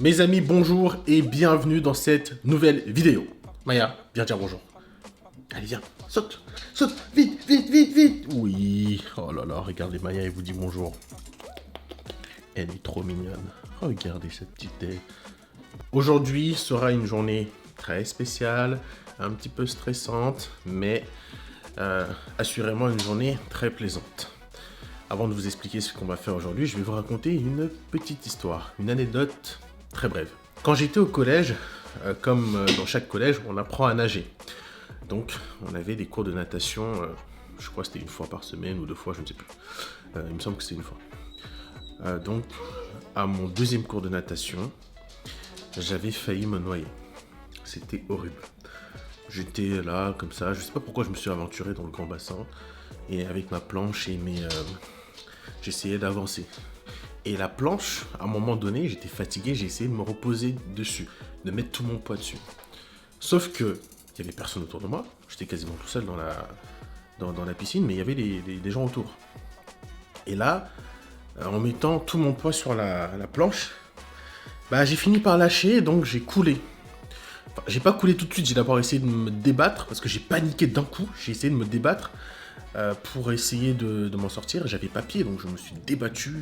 Mes amis, bonjour et bienvenue dans cette nouvelle vidéo. Maya, viens dire bonjour. Allez, viens, saute, saute, vite, vite, vite, vite. Oui, oh là là, regardez Maya, elle vous dit bonjour. Elle est trop mignonne. Regardez cette petite tête. Aujourd'hui sera une journée très spéciale, un petit peu stressante, mais assurément une journée très plaisante. Avant de vous expliquer ce qu'on va faire aujourd'hui, je vais vous raconter une petite histoire, une anecdote très brève. Quand j'étais au collège, comme dans chaque collège, on apprend à nager. Donc, on avait des cours de natation, je crois que c'était une fois par semaine ou deux fois, je ne sais plus. Il me semble que c'était une fois. Donc, à mon deuxième cours de natation, j'avais failli me noyer. C'était horrible. J'étais là, comme ça, je ne sais pas pourquoi je me suis aventuré dans le grand bassin. Et avec ma planche et j'essayais d'avancer. Et la planche, à un moment donné, j'étais fatigué, j'ai essayé de me reposer dessus, de mettre tout mon poids dessus. Sauf que, il n'y avait personne autour de moi, j'étais quasiment tout seul dans la piscine, mais il y avait des gens autour. Et là, en mettant tout mon poids sur la planche, j'ai fini par lâcher, donc j'ai coulé. Enfin, j'ai pas coulé tout de suite, j'ai d'abord essayé de me débattre, parce que j'ai paniqué d'un coup, j'ai essayé de me débattre, pour essayer de m'en sortir. J'avais pas pied, donc je me suis débattu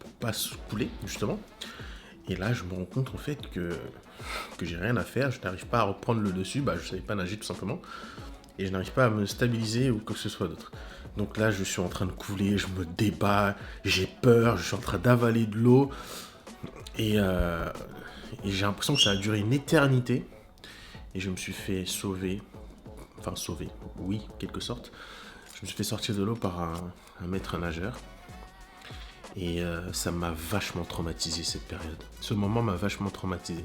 pour pas couler, justement. Et là, je me rends compte en fait que j'ai rien à faire, je n'arrive pas à reprendre le dessus, je savais pas nager tout simplement. Et je n'arrive pas à me stabiliser ou quoi que ce soit d'autre. Donc là, je suis en train de couler, je me débat, j'ai peur, je suis en train d'avaler de l'eau. Et j'ai l'impression que ça a duré une éternité. Et je me suis fait sauver. Enfin, sauver, oui, quelque sorte. Je me suis fait sortir de l'eau par un maître nageur. Et ça m'a vachement traumatisé cette période. Ce moment m'a vachement traumatisé.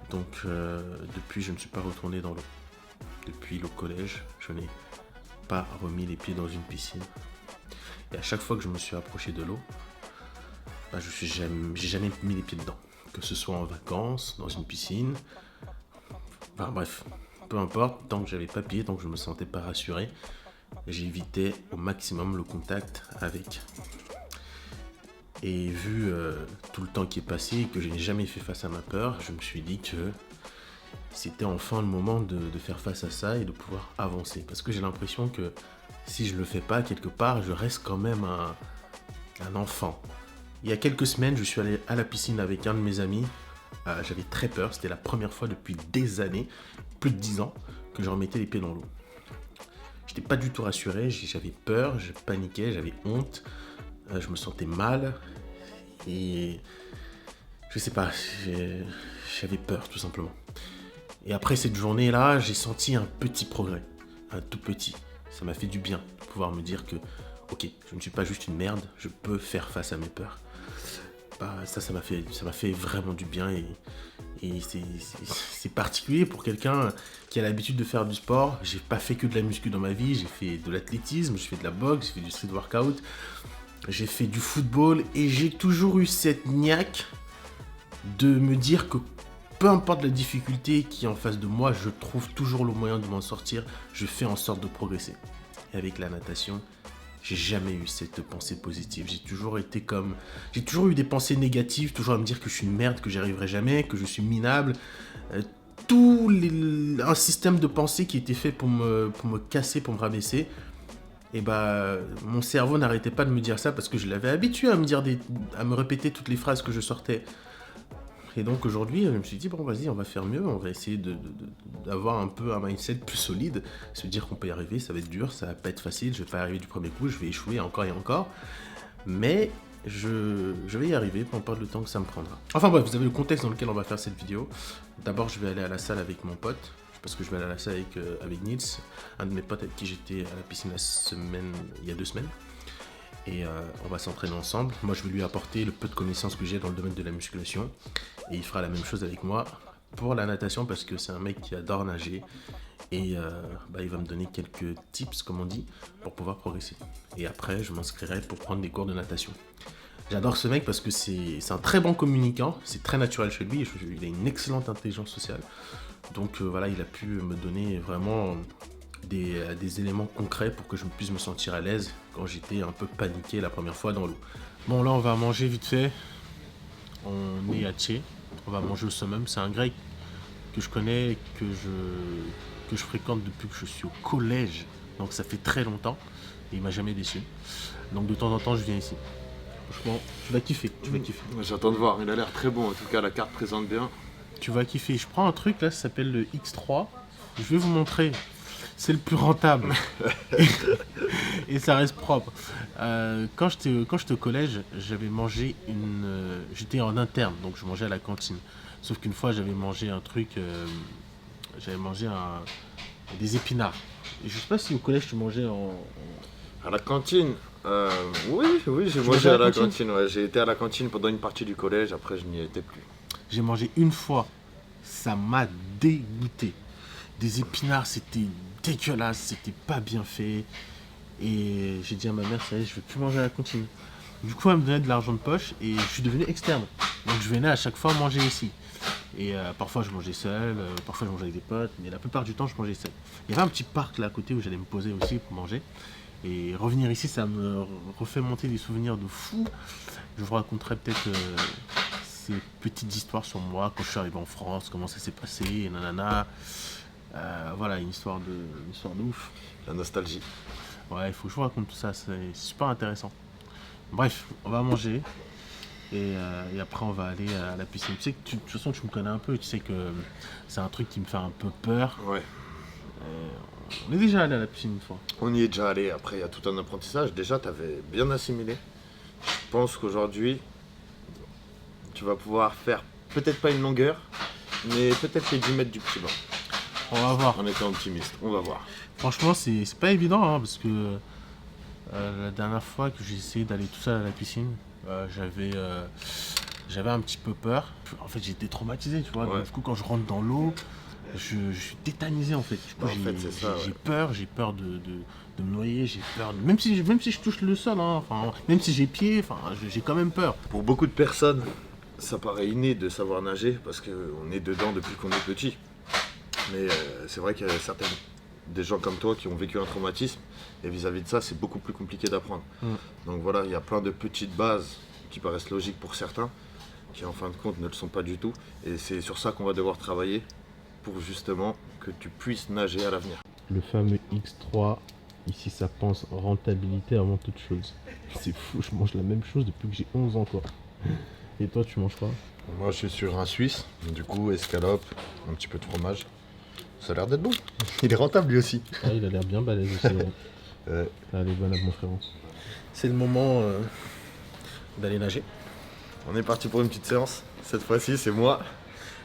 Donc depuis, je ne suis pas retourné dans l'eau. Depuis le collège, je n'ai pas remis les pieds dans une piscine. Et à chaque fois que je me suis approché de l'eau, j'ai jamais mis les pieds dedans. Que ce soit en vacances, dans une piscine. Enfin bref, peu importe, tant que j'avais pas pied, tant que je me sentais pas rassuré, j'évitais au maximum le contact avec. Et vu tout le temps qui est passé et que je n'ai jamais fait face à ma peur, je me suis dit que c'était enfin le moment de faire face à ça et de pouvoir avancer. Parce que j'ai l'impression que si je ne le fais pas, quelque part, je reste quand même un enfant. Il y a quelques semaines, je suis allé à la piscine avec un de mes amis. J'avais très peur, c'était la première fois depuis des années, plus de 10 ans, que je remettais les pieds dans l'eau. J'étais pas du tout rassuré, j'avais peur, je paniquais, j'avais honte, je me sentais mal et je sais pas, j'avais peur tout simplement. Et après cette journée-là, j'ai senti un petit progrès, un tout petit. Ça m'a fait du bien de pouvoir me dire que, ok, je ne suis pas juste une merde, je peux faire face à mes peurs. Ça m'a fait vraiment du bien et c'est particulier pour quelqu'un qui a l'habitude de faire du sport. J'ai pas fait que de la muscu dans ma vie, j'ai fait de l'athlétisme, j'ai fait de la boxe, j'ai fait du street workout, j'ai fait du football et j'ai toujours eu cette niaque de me dire que peu importe la difficulté qui est en face de moi, je trouve toujours le moyen de m'en sortir, je fais en sorte de progresser. Et avec la natation, j'ai jamais eu cette pensée positive. J'ai toujours eu des pensées négatives, toujours à me dire que je suis une merde, que j'y arriverai jamais, que je suis minable. Un système de pensée qui était fait pour me casser, pour me rabaisser. Et mon cerveau n'arrêtait pas de me dire ça parce que je l'avais habitué à me répéter toutes les phrases que je sortais. Et donc aujourd'hui, je me suis dit, bon vas-y, on va faire mieux, on va essayer d'avoir un peu un mindset plus solide, se dire qu'on peut y arriver, ça va être dur, ça va pas être facile, je vais pas y arriver du premier coup, je vais échouer encore et encore, mais je vais y arriver, peu importe le temps que ça me prendra. Enfin bref, vous avez le contexte dans lequel on va faire cette vidéo. D'abord, je vais aller à la salle avec mon pote, parce que je vais aller à la salle avec Nils, un de mes potes avec qui j'étais à la piscine il y a 2 semaines. Et on va s'entraîner ensemble. Moi, je vais lui apporter le peu de connaissances que j'ai dans le domaine de la musculation. Et il fera la même chose avec moi pour la natation parce que c'est un mec qui adore nager. Et il va me donner quelques tips, comme on dit, pour pouvoir progresser. Et après, je m'inscrirai pour prendre des cours de natation. J'adore ce mec parce que c'est un très bon communicant. C'est très naturel chez lui. Il a une excellente intelligence sociale. Donc voilà, il a pu me donner vraiment des éléments concrets pour que je puisse me sentir à l'aise quand j'étais un peu paniqué la première fois dans l'eau. Bon, là on va manger vite fait. On est à Tché, On va manger au summum. C'est un grec que je connais, que je fréquente depuis que je suis au collège. Donc ça fait très longtemps. Et il m'a jamais déçu. Donc de temps en temps, je viens ici. Franchement, tu vas kiffer. J'attends de voir, il a l'air très bon. En tout cas, la carte présente bien. Tu vas kiffer. Je prends un truc là, ça s'appelle le X3. Je vais vous montrer. C'est le plus rentable. Et ça reste propre. Quand j'étais au collège, j'avais mangé j'étais en interne, donc je mangeais à la cantine. Sauf qu'une fois, j'avais mangé un truc. J'avais mangé des épinards. Et je sais pas si au collège tu mangeais À la cantine Oui, j'ai mangé à la cantine. Ouais. J'ai été à la cantine pendant une partie du collège, après je n'y étais plus. J'ai mangé une fois. Ça m'a dégoûté. Des épinards, c'était dégueulasse, c'était pas bien fait. Et j'ai dit à ma mère, ça y est, je vais plus manger à la cantine. Du coup, elle me donnait de l'argent de poche et je suis devenu externe. Donc je venais à chaque fois manger ici. Et parfois je mangeais seul, parfois je mangeais avec des potes, mais la plupart du temps je mangeais seul. Il y avait un petit parc là à côté où j'allais me poser aussi pour manger. Et revenir ici, ça me refait monter des souvenirs de fou. Je vous raconterai peut-être ces petites histoires sur moi, quand je suis arrivé en France, comment ça s'est passé, et nanana. Voilà, une histoire de ouf. La nostalgie. Ouais, il faut que je vous raconte tout ça, c'est super intéressant. Bref, on va manger. Et après, on va aller à la piscine. Tu sais que de toute façon, tu me connais un peu. Tu sais que c'est un truc qui me fait un peu peur. Ouais. On est déjà allé à la piscine une fois. On y est déjà allé. Après, il y a tout un apprentissage. Déjà, tu avais bien assimilé. Je pense qu'aujourd'hui, tu vas pouvoir faire peut-être pas une longueur, mais peut-être les 10 mètres du petit bain. On va voir. En étant optimiste, on va voir. Franchement, c'est pas évident, hein, parce que la dernière fois que j'ai essayé d'aller tout seul à la piscine, j'avais un petit peu peur. En fait, j'étais traumatisé, tu vois. Ouais. Donc, du coup, quand je rentre dans l'eau, je suis tétanisé, en fait. Du coup, j'ai peur de me noyer, j'ai peur. Même si je touche le sol, hein, même si j'ai pied, j'ai quand même peur. Pour beaucoup de personnes, ça paraît inné de savoir nager parce qu'on est dedans depuis qu'on est petit. Mais c'est vrai qu'il y a des gens comme toi qui ont vécu un traumatisme et vis-à-vis de ça, c'est beaucoup plus compliqué d'apprendre. Donc voilà, il y a plein de petites bases qui paraissent logiques pour certains, qui en fin de compte ne le sont pas du tout. Et c'est sur ça qu'on va devoir travailler pour justement que tu puisses nager à l'avenir. Le fameux X3, ici ça pense rentabilité avant toute chose. C'est fou, je mange la même chose depuis que j'ai 11 ans, quoi. Et toi, tu manges quoi? Moi, je suis sur un Suisse, du coup, escalope, un petit peu de fromage. Ça a l'air d'être bon. Il est rentable lui aussi. Ah, il a l'air bien balèze aussi. Ouais. Allez, bon app, mon frérot. C'est le moment d'aller nager. On est parti pour une petite séance. Cette fois-ci, c'est moi.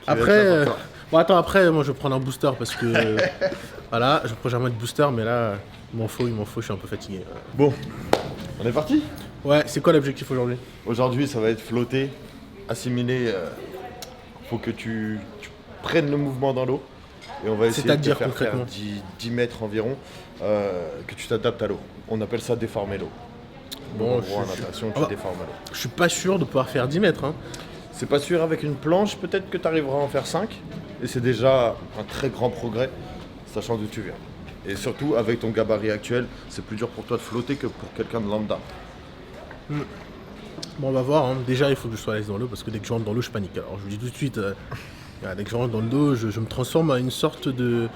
Après, après, moi je vais prendre un booster parce que voilà, je prends jamais de booster, mais là, il m'en faut, je suis un peu fatigué. Bon, on est parti. Ouais, c'est quoi l'objectif aujourd'hui? Aujourd'hui, ça va être flotter, assimiler. Faut que tu prennes le mouvement dans l'eau. Et on va essayer de te faire concrètement 10 mètres environ, que tu t'adaptes à l'eau. On appelle ça déformer l'eau. Bon, en natation, tu déformes l'eau. Je suis pas sûr de pouvoir faire 10 mètres. Hein. C'est pas sûr, avec une planche, peut-être que tu arriveras à en faire 5. Et c'est déjà un très grand progrès, sachant d'où tu viens. Et surtout, avec ton gabarit actuel, c'est plus dur pour toi de flotter que pour quelqu'un de lambda. Bon, on va voir. Hein. Déjà, il faut que je sois à l'aise dans l'eau, parce que dès que je rentre dans l'eau, je panique. Alors, je vous dis tout de suite... dès que je rentre dans le dos, je me transforme en une sorte de...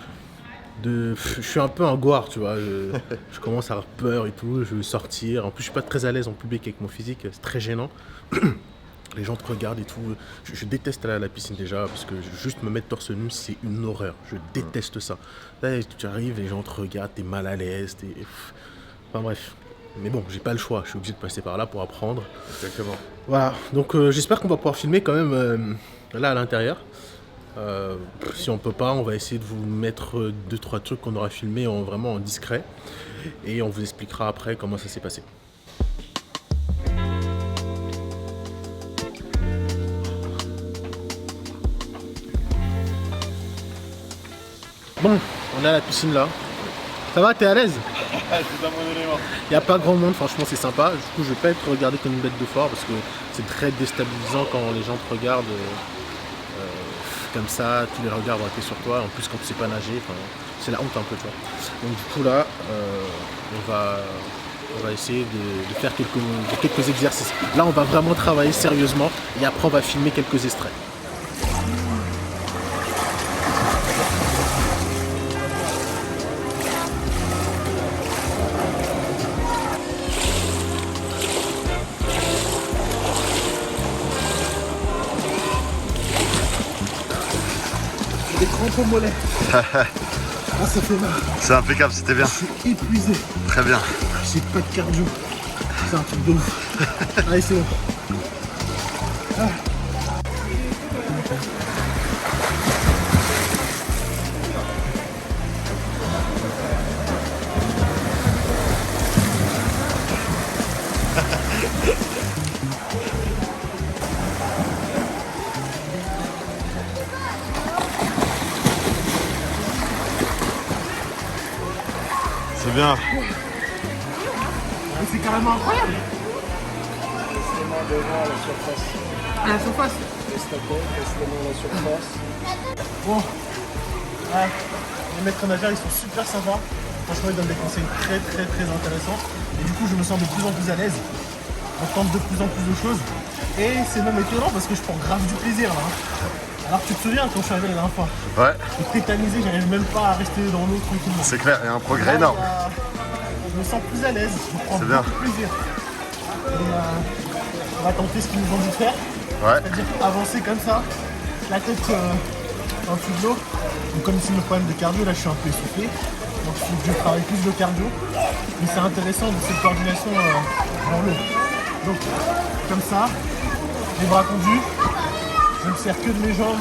Je suis un peu un goire, tu vois. Je commence à avoir peur et tout, je veux sortir. En plus, je suis pas très à l'aise en public avec mon physique, c'est très gênant. Les gens te regardent et tout. Je déteste aller à la piscine déjà, parce que juste me mettre torse nu, c'est une horreur. Je déteste ça. Là, tu arrives, les gens te regardent, t'es mal à l'aise, Enfin bref. Mais bon, j'ai pas le choix, je suis obligé de passer par là pour apprendre. Exactement. Voilà, donc j'espère qu'on va pouvoir filmer quand même là à l'intérieur. Si on peut pas, on va essayer de vous mettre 2-3 trucs qu'on aura filmés vraiment en discret. Et on vous expliquera après comment ça s'est passé. Bon, on est à la piscine là. Ça va, t'es à l'aise? C'est un bon élément. Il n'y a pas grand monde, franchement c'est sympa. Du coup je vais pas être regardé comme une bête de foire parce que c'est très déstabilisant quand les gens te regardent comme ça, tous les regards vont être sur toi. En plus quand tu sais pas nager, c'est la honte un peu, tu vois. Donc du coup là, on va essayer de faire quelques exercices. Là on va vraiment travailler sérieusement et après on va filmer quelques extraits. des crampes au mollet. Ah, ça fait mal. C'est impeccable, c'était bien. Je suis épuisé. Très bien. J'ai pas de cardio. C'est un truc de ouf. Allez, c'est bon. Ah. C'est bien. C'est carrément incroyable. Restez devant à la surface. À la surface. Restez à la surface. Bon. Ouais. Les maîtres nageurs, ils sont super sympas. Franchement, ils donnent des conseils très intéressants. Et du coup, je me sens de plus en plus à l'aise. On tente de plus en plus de choses. Et c'est même étonnant parce que je prends grave du plaisir là. Alors tu te souviens quand je suis arrivé la dernière fois, Ouais, j'étais tétanisé, j'arrive même pas à rester dans l'eau tranquillement. c'est clair, il y a un progrès Là, énorme. je me sens plus à l'aise, je prends C'est bien. beaucoup de plaisir. Et, on va tenter ce qu'ils nous ont dit de faire, Ouais, c'est-à-dire avancer comme ça, la tête dans le dessous de l'eau. Donc comme c'est le problème de cardio, là je suis un peu essoufflé. Donc il faut que je travaille plus de cardio. Mais c'est intéressant de cette coordination dans l'eau. Donc comme ça, les bras tendus. Je ne sers que de mes jambes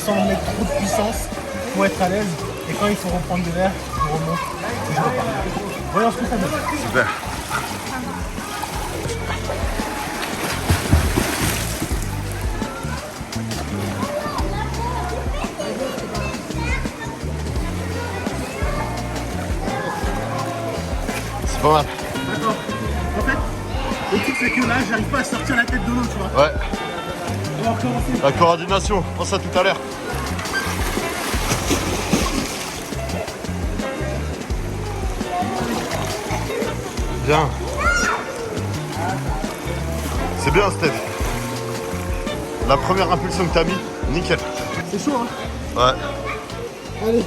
sans mettre trop de puissance pour être à l'aise. Et quand il faut reprendre de l'air, je remonte et je repars. Voyons ce que ça donne. super. C'est pas mal. D'accord. En fait, le truc c'est que là, j'arrive pas à sortir la tête de l'eau, tu vois. Ouais, On va recommencer. la coordination, on pense à tout à l'heure. Bien. C'est bien, Steph. La première impulsion que t'as mis, nickel. C'est chaud, hein. Ouais, Allez,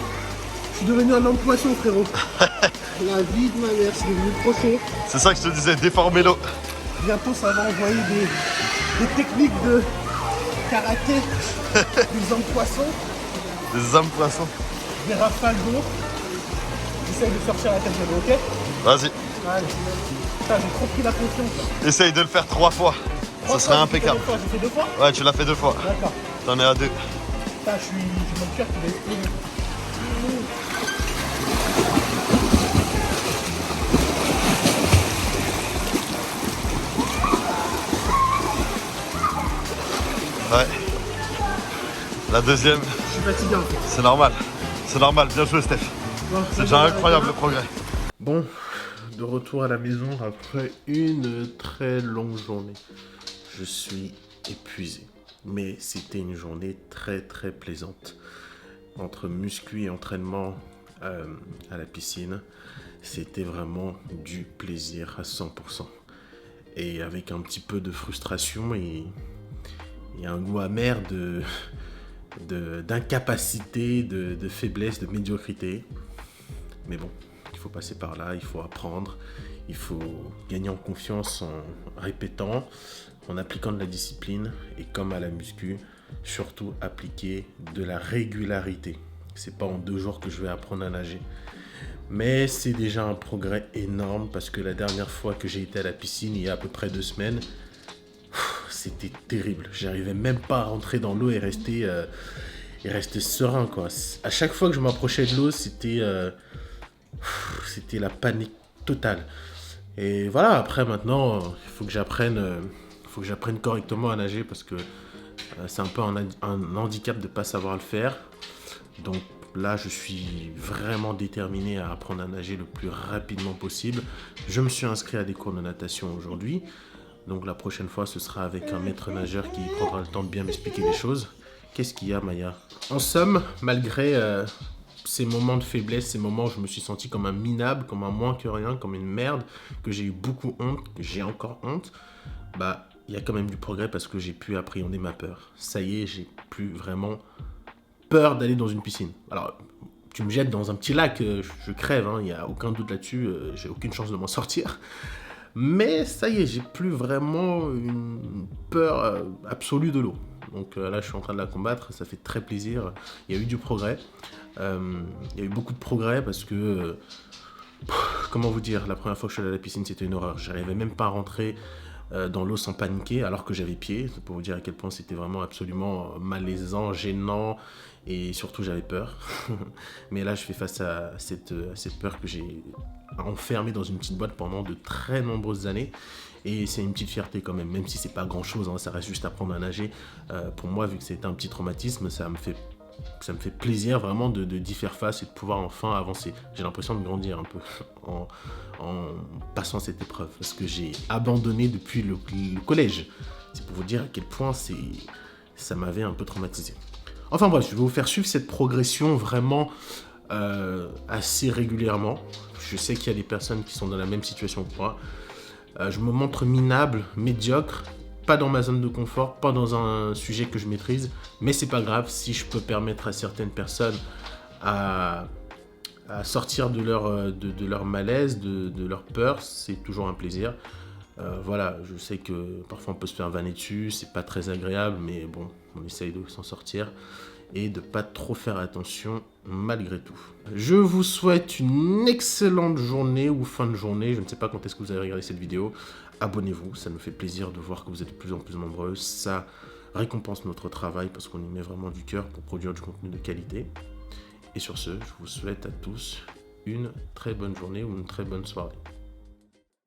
je suis devenu un homme poisson, frérot. La vie de ma mère, c'est devenu trop chaud. c'est ça que je te disais, déformez-le. Bientôt, ça va envoyer des techniques de karaté, des hommes poissons, Des âmes poissons. des rafales d'eau. J'essaye de sortir la tête de l'eau, ok? Vas-y, Allez. Putain, j'ai trop pris la confiance. Là. essaye de le faire 3 fois. Ça serait impeccable. J'ai fait 2 fois? Ouais, tu l'as fait 2 fois. D'accord. T'en es à 2. Putain, j'ai mon cœur qui va exploser. Ouais. La deuxième, Je suis fatigué en fait. c'est normal. C'est normal, bien joué, Steph. Bon, C'est déjà incroyable le progrès. Bon, de retour à la maison après une très longue journée. Je suis épuisé. Mais c'était une journée très plaisante. Entre muscu et entraînement à la piscine, c'était vraiment du plaisir à 100%. Et avec un petit peu de frustration et un goût amer d'incapacité, de faiblesse, de médiocrité. Mais bon, il faut passer par là, il faut apprendre, il faut gagner en confiance en répétant, en appliquant de la discipline et comme à la muscu, surtout appliquer de la régularité. C'est pas en 2 jours que je vais apprendre à nager. Mais c'est déjà un progrès énorme parce que la dernière fois que j'ai été à la piscine, il y a à peu près 2 semaines, c'était terrible. J'arrivais même pas à rentrer dans l'eau et rester serein, quoi. À chaque fois que je m'approchais de l'eau, c'était la panique totale. Et voilà, après maintenant, il faut que j'apprenne correctement à nager parce que c'est un peu un handicap de ne pas savoir le faire. Donc là, je suis vraiment déterminé à apprendre à nager le plus rapidement possible. Je me suis inscrit à des cours de natation aujourd'hui. Donc la prochaine fois, ce sera avec un maître nageur qui prendra le temps de bien m'expliquer les choses. Qu'est-ce qu'il y a, Maya? En somme, malgré ces moments de faiblesse, ces moments où je me suis senti comme un minable, comme un moins que rien, comme une merde, que j'ai eu beaucoup honte, que j'ai encore honte, bah, il y a quand même du progrès parce que j'ai pu appréhender ma peur. Ça y est, j'ai plus vraiment peur d'aller dans une piscine. Alors, tu me jettes dans un petit lac, je crève, il n'y a aucun doute là-dessus, j'ai aucune chance de m'en sortir. Mais ça y est, j'ai plus vraiment une peur absolue de l'eau. Donc là, je suis en train de la combattre. Ça fait très plaisir. Il y a eu du progrès. Il y a eu beaucoup de progrès parce que... comment vous dire, la première fois que je suis allé à la piscine, c'était une horreur. J'arrivais même pas à rentrer dans l'eau sans paniquer alors que j'avais pied. C'est pour vous dire à quel point c'était vraiment absolument malaisant, gênant et surtout j'avais peur. Mais là, je fais face à cette peur que j'ai enfermée dans une petite boîte pendant de très nombreuses années. Et c'est une petite fierté quand même si c'est pas grand chose, hein, ça reste juste apprendre à nager. Pour moi, vu que c'était un petit traumatisme, ça me fait plaisir vraiment d'y faire face et de pouvoir enfin avancer. J'ai l'impression de grandir un peu en passant cette épreuve parce que j'ai abandonné depuis le collège. C'est pour vous dire à quel point ça m'avait un peu traumatisé. Enfin bref, je vais vous faire suivre cette progression vraiment assez régulièrement. Je sais qu'il y a des personnes qui sont dans la même situation que moi. Je me montre minable, médiocre, pas dans ma zone de confort, pas dans un sujet que je maîtrise, mais c'est pas grave si je peux permettre à certaines personnes à sortir de leur malaise, de leur peur, c'est toujours un plaisir. Voilà, je sais que parfois on peut se faire vanner dessus, c'est pas très agréable, mais bon, on essaye de s'en sortir et de pas trop faire attention malgré tout. Je vous souhaite une excellente journée ou fin de journée, je ne sais pas quand est-ce que vous allez regarder cette vidéo. Abonnez-vous, ça nous fait plaisir de voir que vous êtes de plus en plus nombreux, ça récompense notre travail parce qu'on y met vraiment du cœur pour produire du contenu de qualité. Et sur ce, je vous souhaite à tous une très bonne journée ou une très bonne soirée.